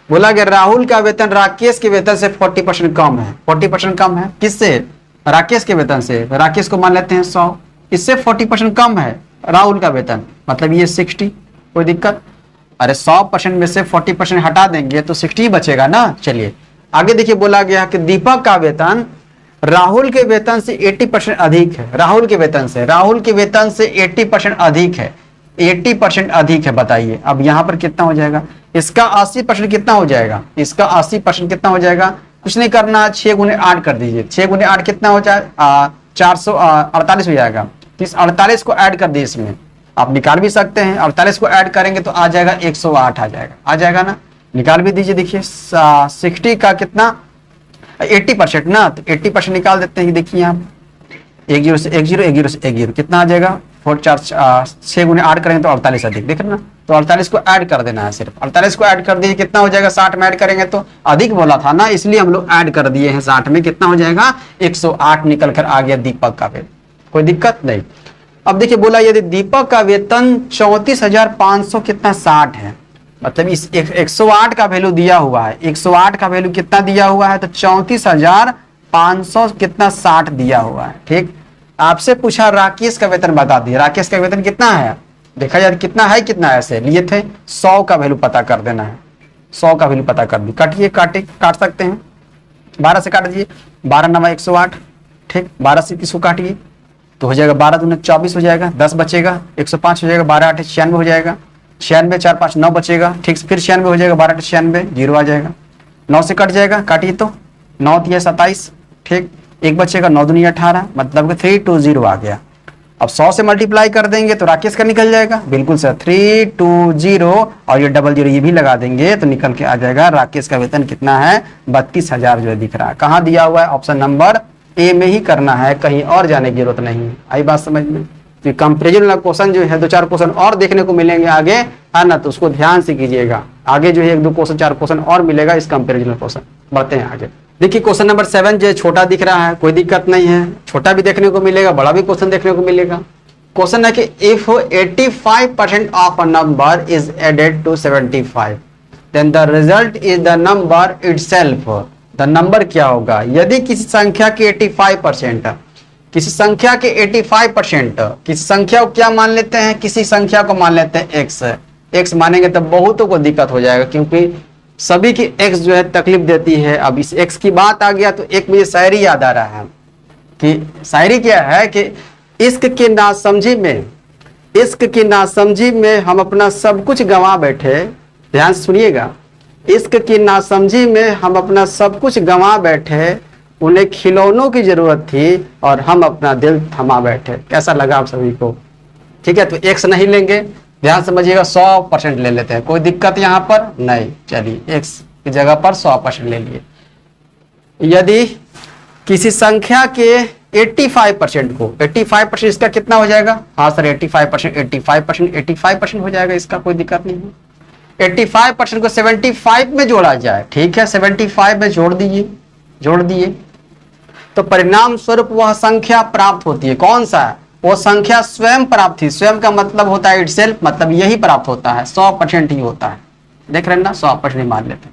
बोला गया राहुल का वेतन राकेश के वेतन से 40% कम है। 40% कम है किससे, राकेश के वेतन से। राकेश को मान लेते हैं 100, इससे 40% कम है राहुल का वेतन, मतलब ये 60। कोई दिक्कत, अरे 100% में से 40% हटा देंगे तो 60 बचेगा ना। चलिए आगे देखिए, बोला गया कि दीपक का वेतन राहुल के वेतन से 80% अधिक है। राहुल के वेतन से, राहुल के वेतन से 80% अधिक है, 80% अधिक है। बताइए अब यहाँ पर कितना हो जाएगा, इसका 80% कितना हो जाएगा, इसका 80% कितना हो जाएगा, कुछ नहीं करना, 6 गुने 8 कर दीजिए। 6 गुने 8 कितना हो जाए, 448 हो जाएगा। इस 48 को ऐड कर दीजिए, इसमें आप निकाल भी सकते हैं। 48 को ऐड करेंगे तो आ जाएगा 108 आ जाएगा ना, निकाल भी दीजिए। देखिए 60 का कितना, 80% ना, तो 80% निकाल देते हैं। देखिए यहाँ 1 0 से 1 0, 1 0 से 1 0 कितना आ जाएगा, 6 गुने 8 करेंगे तो 48 अधिक, देख रहे ना। तो 48 को ऐड कर देना है, सिर्फ 48 को ऐड कर दीजिए, कितना हो जाएगा, 60 में ऐड करेंगे तो अधिक बोला था ना, इसलिए हम लोग ऐड कर दिए हैं 60 में, कितना हो जाएगा 108 निकल कर आ गया दीपक का वेतन। कोई दिक्कत नहीं। अब देखिए बोला यदि दीपक का वेतन 34,500 कितना 60 है, मतलब इस 108 का वैल्यू दिया हुआ है, 108 का वैल्यू कितना दिया हुआ है, तो 34,500 कितना 60 दिया हुआ है। ठीक, आपसे पूछा राकेश का वेतन बता दिए, राकेश का वेतन कितना है, देखा जाए कितना है, कितना ऐसे लिए थे, 100 का वैल्यू पता कर देना है, 100 का वैल्यू पता कर दी। काटिए, काट सकते हैं, 12 से काट दीजिए, 12 9 108। ठीक, 12 से किसको काटिए तो हो जाएगा 12 दूनी 24 हो जाएगा, 10 बचेगा, 105 हो जाएगा, 12 8 96 हो जाएगा, 96 4 5 9 बचेगा। ठीक, फिर 96 हो जाएगा, 12 8 96 0 आ जाएगा, 9 से कट जाएगा, काटिए तो 9 3 27। ठीक, 1 बचेगा, 9 दूनी 18, मतलब 320 आ गया। अब 100 से मल्टीप्लाई कर देंगे तो राकेश का निकल जाएगा, बिल्कुल सर 320 और ये 00 ये भी लगा देंगे तो निकल के आ जाएगा राकेश का वेतन कितना है, 32,000 जो है दिख रहा है। कहाँ दिया हुआ है, ऑप्शन नंबर ए में ही करना है, कहीं और जाने की जरूरत नहीं है। आई बात समझ में। तो कंपेरिजन वाला क्वेश्चन जो है 2-4 क्वेश्चन और देखने को मिलेंगे आगे, है ना, तो उसको ध्यान से कीजिएगा। आगे जो है 1-2 क्वेश्चन 4 क्वेश्चन और मिलेगा इस कंपेरिजन क्वेश्चन। बढ़ते हैं आगे। देखिए क्वेश्चन नंबर 7 जो है छोटा दिख रहा है, कोई दिक्कत नहीं है, छोटा भी देखने को मिलेगा, बड़ा भी क्वेश्चन देखने को मिलेगा। क्वेश्चन है कि if 85% of a number is added to 75 then the result is the number itself. The number क्या होगा यदि किसी संख्या के 85%, किसी संख्या के 85%, किसी संख्या को क्या मान लेते हैं, किसी संख्या को मान लेते हैं एक्स। एक्स मानेंगे तो बहुतों को दिक्कत हो जाएगा, क्योंकि सभी की एक्स जो है तकलीफ देती है। अब इस एक्स की बात आ गया तो एक मुझे शायरी याद आ रहा है कि शायरी क्या है कि इश्क की नासमझी में, इश्क की नासमझी में हम अपना सब कुछ गंवा बैठे। ध्यान से सुनिएगा, इश्क की नासमझी में हम अपना सब कुछ गंवा बैठे, उन्हें खिलौनों की जरूरत थी और हम अपना दिल थमा बैठे। कैसा लगा आप सभी को? ठीक है, तो एक्स नहीं लेंगे, ध्यान समझिएगा, 100% ले लेते हैं, कोई दिक्कत यहाँ पर नहीं। चलिए एक्स की जगह पर 100% ले लिए। यदि किसी संख्या के 85% को 85% इसका कितना हो जाएगा? हाँ सर 85% हो जाएगा, इसका कोई दिक्कत नहीं है। 85% को 75 में जोड़ा जाए, ठीक है, 75 में जोड़ दिए तो परिणाम स्वरूप वह संख्या प्राप्त होती है। कौन सा? वो संख्या स्वयं प्राप्त थी। स्वयं का मतलब होता है इटसेल्फ, मतलब यही प्राप्त होता है, 100% ही होता है। देख रहे हैं ना, 100% ही मान लेते हैं।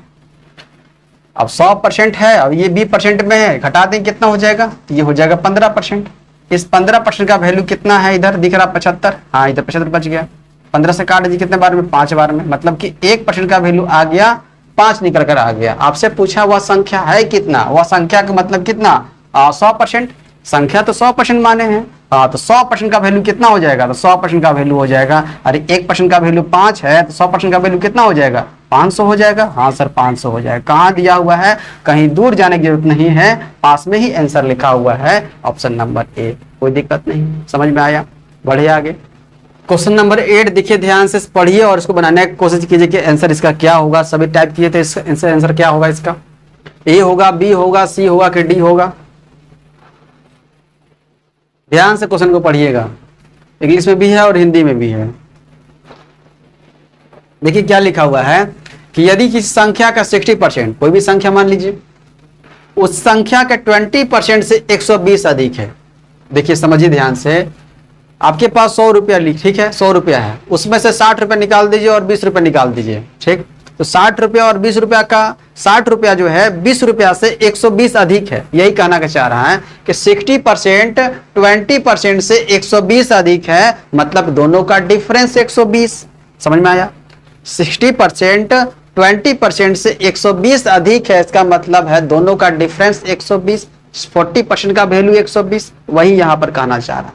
अब 100% है, अब ये 20% में है, घटा दें कितना हो जाएगा? तो ये हो जाएगा 15%। इस 15% का वैल्यू कितना है? इधर दिख रहा 75, हाँ इधर 75 बच गया। 15 से काट दीजिए, कितने बार में? 5 बार में, मतलब कि 1% का वैल्यू आ गया, 5 निकल कर आ गया। आपसे पूछा वह संख्या है कितना? वह संख्या का मतलब कितना? 100%। संख्या तो 100% माने हैं, हाँ, तो 100% का वैल्यू कितना हो जाएगा? तो 100% का वैल्यू हो जाएगा, अरे 1% का वैल्यू 5 है, तो 100% का वैल्यू कितना हो जाएगा? 500 हो जाएगा। हाँ सर 500 हो जाएगा। कहाँ दिया हुआ है? कहीं दूर जाने की जरूरत नहीं है, पास में ही आंसर लिखा हुआ है, ऑप्शन नंबर ए। कोई दिक्कत नहीं, समझ में आया? बढ़िए आगे। क्वेश्चन नंबर 8 देखिए, ध्यान से पढ़िए और इसको बनाने की कोशिश कीजिए कि आंसर इसका क्या होगा। सभी टाइप किए थे, इसका आंसर क्या होगा? इसका ए होगा, बी होगा, सी होगा कि डी होगा? ध्यान से क्वेश्चन को पढ़िएगा, इंग्लिश में भी है और हिंदी में भी है। देखिए क्या लिखा हुआ है कि यदि किसी संख्या का 60%, कोई भी संख्या मान लीजिए, उस संख्या के 20% से 120 अधिक है। देखिए समझिए ध्यान से, आपके पास 100 रुपया, ठीक है 100 रुपया है, उसमें से 60 रुपया निकाल दीजिए और 20 रुपया निकाल दीजिए, ठीक। तो 60 रुपया और 20 रुपया का, 60 रुपया जो है 20 रुपया से 120 अधिक है। यही कहना का चाह रहा है कि 60% 20% से 120 अधिक है, मतलब दोनों का डिफरेंस 120। समझ में आया? 60% 20% से 120 अधिक है, इसका मतलब है दोनों का डिफरेंस 120। 40% का वैल्यू 120, वही यहां पर कहना चाह रहा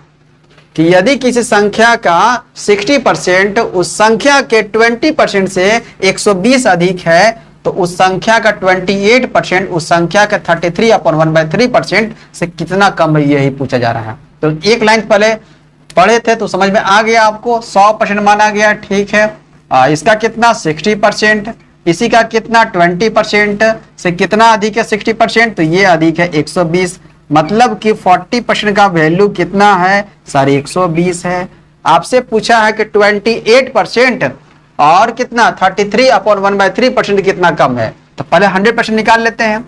कि यदि किसी संख्या का 60% उस संख्या के 20% से 120 अधिक है, तो उस संख्या का 28% उस संख्या का 33/1/3% से कितना कम है, यही पूछा जा रहा है। तो एक लाइन पहले पढ़े थे तो समझ में आ गया आपको, 100% माना गया, ठीक है। इसका कितना 60%, इसी का कितना 20% से कितना अधिक है 60%, तो ये अधिक है 120, मतलब कि 40% का वैल्यू कितना है सर 120 है। आपसे पूछा है कि 28% और कितना 33/1/3% कितना कम है, तो पहले 100% निकाल लेते हैं,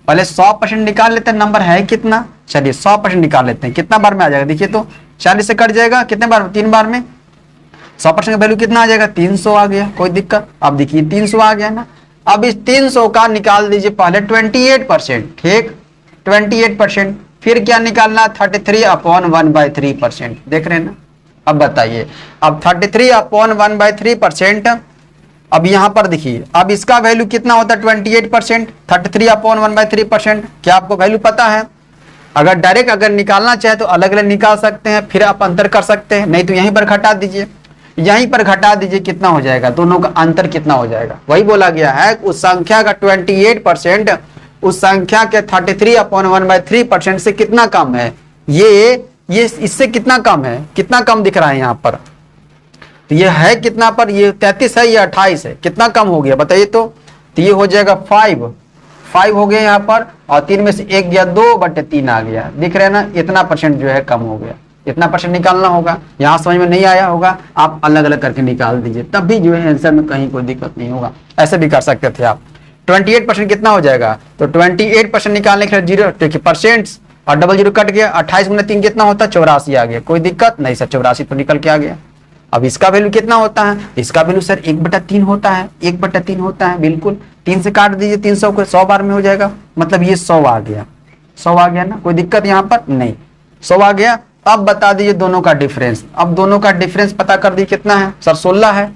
पहले 100% निकाल लेते हैं। नंबर है कितना, चलिए 100% निकाल लेते हैं, कितना बार में आ जाएगा देखिए तो 40 से कट जाएगा, कितने बार, 3 बार में। 100% का वैल्यू कितना आ जाएगा 300 आ गया, कोई दिक्कत। अब देखिए 300 आ गया ना, अब इस 300 का निकाल दीजिए पहले 28%, ठीक 28%, फिर क्या निकालना 33/1/3%, देख रहे हैं ना। अब बताइए, अब 33/1/3%, अब यहां पर देखिए, अब इसका वैल्यू कितना होता है 28%, 33/1/3%, क्या आपको वैल्यू पता है? अगर डायरेक्ट अगर निकालना चाहे तो अलग अलग निकाल सकते हैं, फिर आप अंतर कर सकते हैं, नहीं तो यहीं पर घटा दीजिए, यहीं पर घटा दीजिए, कितना हो जाएगा, दोनों का अंतर कितना हो जाएगा। वही बोला गया है उस संख्या का 28% उस संख्या के 33/1/3% से कितना कम है, ये इससे कितना कम है, कितना कम दिख रहा है यहाँ पर, तो ये है कितना पर, ये 33 है, ये 28 है, कितना कम हो गया बताइए तो ये हो जाएगा 5 हो गया यहाँ पर, और 3 में से 1 गया, 2/3 आ गया, दिख रहे हैं ना, इतना % जो है कम हो गया, इतना % निकालना होगा। यहाँ समझ में नहीं आया होगा, आप अलग अलग करके निकाल दीजिए, तब भी जो है आंसर में कहीं कोई दिक्कत नहीं होगा। ऐसे भी कर सकते थे आप। 28% कितना हो जाएगा, तो 28% निकालने के लिए 0 देखिए परसेंट और डबल 0 कट गया, 28 में 3 कितना होता है 84 आ गया, कोई दिक्कत नहीं सर, 84 तो निकल के आ गया। अब इसका वैल्यू कितना होता है, इसका वैल्यू सर 1/3 होता है, 1/3 होता है, बिल्कुल 3 से काट दीजिए, 300 को 100 बार में हो जाएगा, मतलब ये 100 आ गया, 100 आ गया ना, कोई दिक्कत यहाँ पर नहीं, 100 आ गया। अब बता दीजिए दोनों का डिफरेंस, अब दोनों का डिफरेंस पता कर दीजिए कितना है सर 16 है,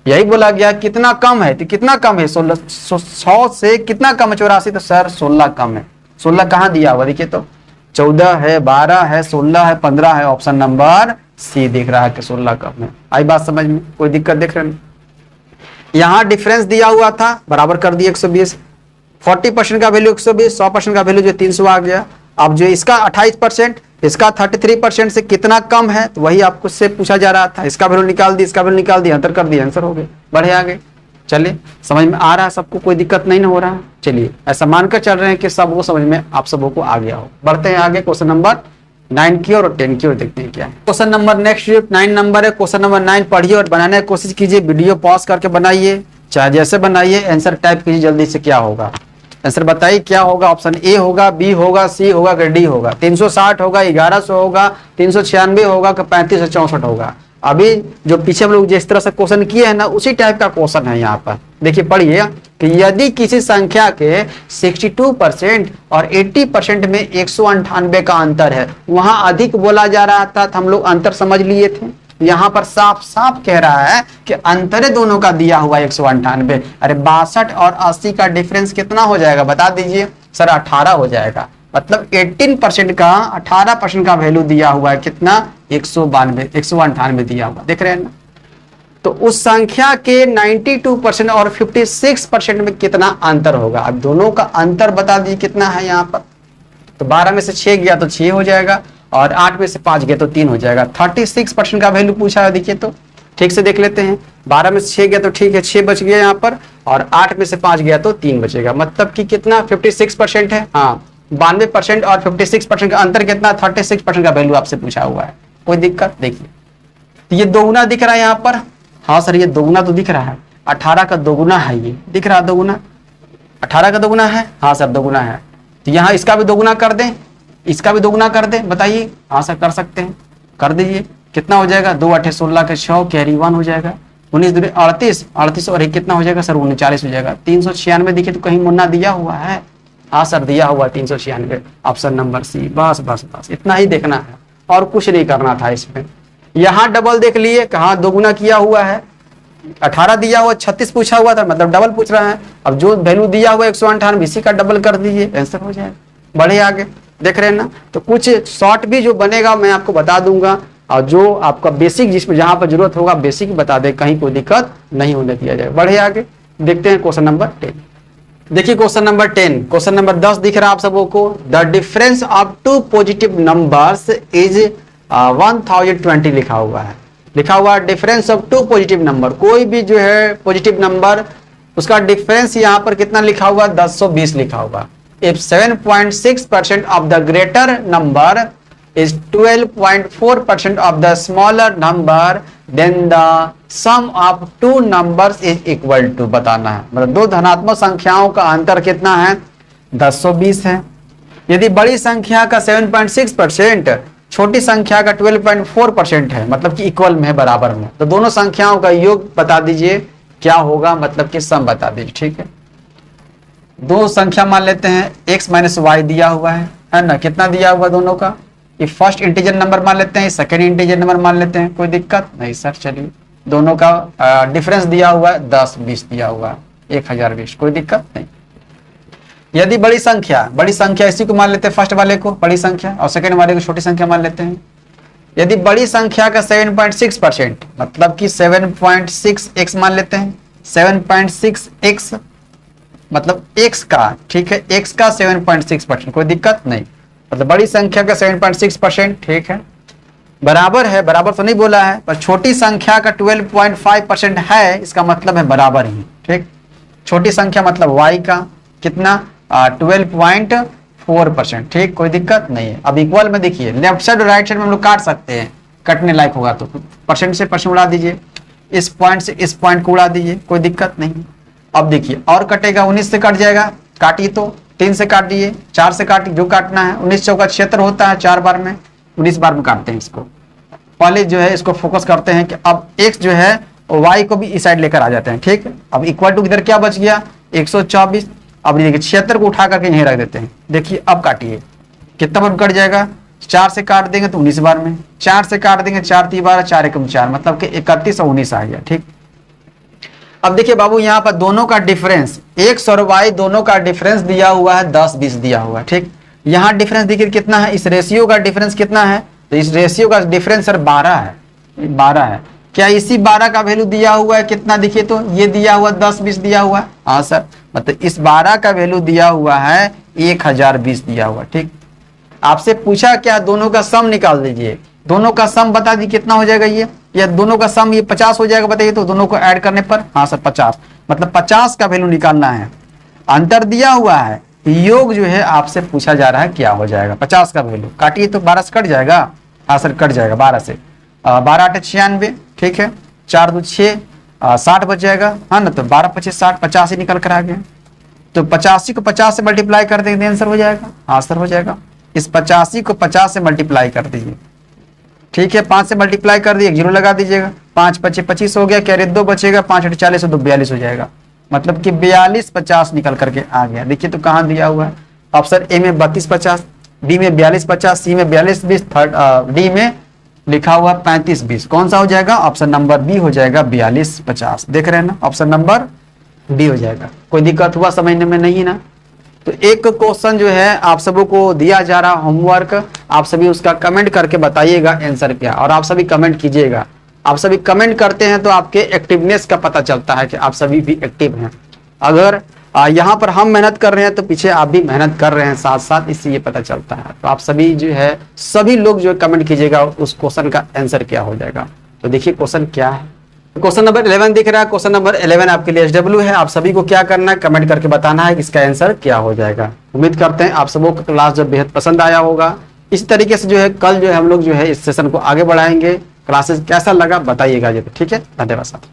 यही बोला गया कितना कम है, तो कितना कम है 16, 100 से कितना कम है 84, तो सर 16 कम है। 16 कहाँ दिया हुआ देखिए तो 14 है, 12 है, 16 है, 15 है, ऑप्शन नंबर सी दिख रहा है कि 16 कम है। आई बात समझ में, कोई दिक्कत देख रहे हैं? यहाँ डिफरेंस दिया हुआ था, बराबर कर दिया 120, 40% का वैल्यू 120, 100% का वैल्यू जो 300 आ गया। अब जो इसका 28%, इसका 33% से कितना कम है, तो वही आपको से पूछा जा रहा था। इसका वैल्यू निकाल दी, इसका वैल्यू निकाल दिया, अंतर कर दिया, आंसर हो गए। बढ़े आगे, चलिए समझ में आ रहा है सबको, कोई दिक्कत नहीं ना हो रहा है। चलिए ऐसा मानकर चल रहे हैं कि सबको समझ में आप सबों को आ गया हो। बढ़ते हैं आगे क्वेश्चन नंबर 9 की और 10 की ओर, देखते हैं क्या है क्वेश्चन नंबर। नेक्स्ट 9 नंबर है। क्वेश्चन नंबर 9 पढ़िए और बनाने की कोशिश कीजिए। वीडियो पॉज करके बनाइए, चाहे जैसे बनाइए, आंसर टाइप कीजिए जल्दी से। क्या होगा आंसर बताइए, क्या होगा? ऑप्शन ए होगा, बी होगा, सी होगा कि डी होगा? 360 होगा, 1100 होगा, 396 होगा कि 3564 होगा? अभी जो पीछे हम लोग जिस तरह से क्वेश्चन किए हैं ना, उसी टाइप का क्वेश्चन है यहाँ पर। देखिए पढ़िए कि यदि किसी संख्या के 62% और 80% में 198 का अंतर है, वहां अधिक बोला जा रहा था, तो हम लोग अंतर समझ लिए थे। यहाँ पर साफ साफ कह रहा है कि अंतर दोनों का दिया हुआ 198। अरे 62 और 80 का डिफरेंस कितना हो जाएगा बता दीजिए सर? 18 हो जाएगा। मतलब 18% का 18% का वैल्यू दिया हुआ है, कितना? 198 दिया हुआ, देख रहे हैं ना? तो उस संख्या के 92% और 56% में कितना अंतर होगा? अब दोनों का अंतर बता दीजिए कितना है यहाँ पर। तो 12 में से 6 गया तो 6 हो जाएगा, और 8 में से 5 गया तो 3 हो जाएगा। 36% का वैल्यू पूछा है, देखिए तो ठीक से देख लेते हैं। 12 में से 6 गया तो ठीक है, 6 बच गया यहाँ पर, और 8 में से 5 गया तो 3 बचेगा। मतलब कि कितना? 56% है। हाँ, 92% और 56% का अंतर कितना? 36% का वैल्यू आपसे पूछा हुआ है। कोई दिक्कत? देखिए तो ये दोगुना दिख रहा है यहाँ पर। हाँ सर ये दोगुना तो दिख रहा है, 18 का दोगुना है, ये दिख रहा है दोगुना, 18 का दोगुना है। हाँ सर दोगुना है, तो यहाँ इसका भी दोगुना कर दें, इसका भी दोगुना कर दें, बताइए। हाँ सर कर सकते हैं, कर दीजिए। कितना हो जाएगा? 2 8 16 के 6, कैरी 1 हो जाएगा। 19 दूनी 38, 38 और 1 कितना हो जाएगा सर? 39 हो जाएगा। 396 देखिए तो कहीं मुन्ना दिया हुआ है? हाँ सर दिया हुआ 396, ऑप्शन नंबर सी। बस बस बस इतना ही देखना है और कुछ नहीं करना था इसमें। यहाँ डबल देख लिए, कहाँ दोगुना किया हुआ है। 18 दिया हुआ, 36 पूछा हुआ था, मतलब डबल पूछ रहा है। अब जो वैल्यू दिया हुआ 198, इसी का डबल कर दीजिए, आंसर हो जाएगा। बढ़े आगे, देख रहे हैं ना? तो कुछ शॉर्ट भी जो बनेगा मैं आपको बता दूंगा, और जो आपका बेसिक जिसमें जहां पर जरूरत होगा बेसिक बता दे, कहीं कोई दिक्कत नहीं होने दिया जाएगा। बढ़े आगे, देखते हैं क्वेश्चन नंबर 10। देखिए क्वेश्चन नंबर 10, क्वेश्चन नंबर 10 दिख रहा है आप सबों को। The difference of 2 positive numbers is 1020 लिखा हुआ है। लिखा हुआ डिफरेंस ऑफ 2 पॉजिटिव नंबर, कोई भी जो है पॉजिटिव नंबर उसका डिफरेंस यहाँ पर कितना लिखा हुआ? 1020 लिखा हुआ। If 7.6% of the greater number is 12.4% of the smaller number, then the sum of 2 numbers is equal to, बताना है। मतलब दो धनात्मक संख्याओं का अंतर कितना है? 1020 है। यदि बड़ी संख्या का 7.6%, छोटी संख्या का 12.4% है, मतलब कि इक्वल में है, बराबर में, तो दोनों संख्याओं का योग बता दीजिए क्या होगा, मतलब कि सम बता दीजिए। ठीक है, दो संख्या मान लेते हैं, x माइनस वाई दिया हुआ है ना? कितना दिया हुआ दोनों का? ये फर्स्ट इंटीजर नंबर मान लेते हैं, सेकंड इंटीजर नंबर मान लेते हैं, कोई दिक्कत नहीं सर। चलिए दोनों का डिफरेंस दिया हुआ है 10-20 दिया हुआ है, 1020, कोई दिक्कत नहीं। यदि बड़ी संख्या इसी को मान लेते हैं, फर्स्ट वाले को बड़ी संख्या और सेकंड वाले को छोटी संख्या मान लेते हैं। यदि बड़ी संख्या का 7.6%, मतलब कि 7.6x मान लेते हैं, 7.6x मतलब x का, ठीक है, x का 7.6%, कोई दिक्कत नहीं। मतलब बड़ी संख्या का 7.6%, ठीक है, बराबर है, बराबर तो नहीं बोला है, पर छोटी संख्या का 12.5% है, इसका मतलब है बराबर ही। ठीक, छोटी संख्या मतलब y का कितना? 12.4%, ठीक, कोई दिक्कत नहीं है। अब इक्वल में देखिए, लेफ्ट साइड और राइट साइड में हम लोग काट सकते हैं, कटने लायक होगा तो परसेंट से परसेंट उड़ा दीजिए, इस पॉइंट से इस पॉइंट को उड़ा दीजिए, कोई दिक्कत नहीं। अब देखिए और कटेगा, 19 से कट जाएगा, काटिए तो 3 से काट दिए, 4 से काटिए, जो काटना है। 19 चौका 76 होता है, 4 बार में, 19 बार में काटते हैं इसको। पहले जो है इसको फोकस करते हैं कि अब x जो है y को भी इस साइड लेकर आ जाते हैं। ठीक, अब इक्वल टू इधर क्या बच गया? 124। अब देखिए 76 को उठा करके यहीं रख देते हैं। देखिए अब काटिए, कितना बार कट जाएगा? 4 से काट देंगे तो 19 बार में, 4 से काट देंगे 4 3 बार, 4 एकम 4, मतलब कि 31 और 19 आ गया। ठीक, अब देखिए बाबू यहाँ पर दोनों का डिफरेंस, x और y दोनों का डिफरेंस दिया हुआ है 10-20 दिया हुआ है। ठीक, यहाँ डिफरेंस देखिए कितना है, इस रेशियो का डिफरेंस कितना है? तो इस रेशियो का डिफरेंस सर 12 है, 12 है। क्या इसी 12 का वैल्यू दिया हुआ है कितना, देखिए तो ये दिया हुआ 10-20 दिया हुआ है। हाँ सर, मतलब इस 12 का वैल्यू दिया हुआ है 1020 दिया हुआ। ठीक, आपसे पूछा क्या, दोनों का सम निकाल दीजिए, दोनों का सम बता दीजिए कितना हो जाएगा ये, या दोनों का सम ये 50 हो जाएगा, बताइए तो दोनों को ऐड करने पर। हाँ सर 50, मतलब 50 का वैल्यू निकालना है। अंतर दिया हुआ है, योग जो है आपसे पूछा जा रहा है क्या हो जाएगा, 50 का वैल्यू काटिए तो 12 से कट जाएगा। हाँ सर कट जाएगा 12 से, 12 8 96, ठीक है, 4 2 6, 60 बच जाएगा। हाँ ना, तो 12 25 60, 50 ही निकल कर आ गया। तो 85 को 50 से मल्टीप्लाई कर देंगे आंसर हो जाएगा। हाँ सर हो जाएगा। इस 85 को 50 से मल्टीप्लाई कर दीजिए, ठीक है, 5 से मल्टीप्लाई कर दिए, 0 लगा दीजिएगा, 5 25 25 हो गया, कैरी 2 बचेगा, 5 8 40 2 42 हो जाएगा, मतलब कि 42 50 निकल करके आ गया। देखिए तो कहाँ दिया हुआ है, ऑप्शन ए में 32 50, बी में 42 50, सी में 42 20, डी में लिखा हुआ 35 20। कौन सा हो जाएगा, ऑप्शन नंबर बी हो जाएगा 42 50। देख रहे हैं ना, ऑप्शन नंबर डी हो जाएगा। कोई दिक्कत हुआ समझने में, नहीं ना। तो एक क्वेश्चन जो है आप सबों को दिया जा रहा होमवर्क, आप सभी उसका कमेंट करके बताइएगा आंसर क्या, और आप सभी कमेंट कीजिएगा। आप सभी कमेंट करते हैं तो आपके एक्टिवनेस का पता चलता है कि आप सभी भी एक्टिव हैं। अगर यहाँ पर हम मेहनत कर रहे हैं तो पीछे आप भी मेहनत कर रहे हैं साथ साथ, इससे ये पता चलता है। तो आप सभी जो है, सभी लोग जो कमेंट कीजिएगा उस क्वेश्चन का आंसर क्या हो जाएगा। तो देखिए क्वेश्चन क्या है, क्वेश्चन नंबर 11 दिख रहा है। क्वेश्चन नंबर 11 आपके लिए SW है। आप सभी को क्या करना है, कमेंट करके बताना है कि इसका आंसर क्या हो जाएगा। उम्मीद करते हैं आप सबों को क्लास जो बेहद पसंद आया होगा। इस तरीके से जो है कल जो है हम लोग जो है इस सेशन को आगे बढ़ाएंगे। क्लासेस कैसा लगा बताइएगा, ठीक है। धन्यवाद साथ।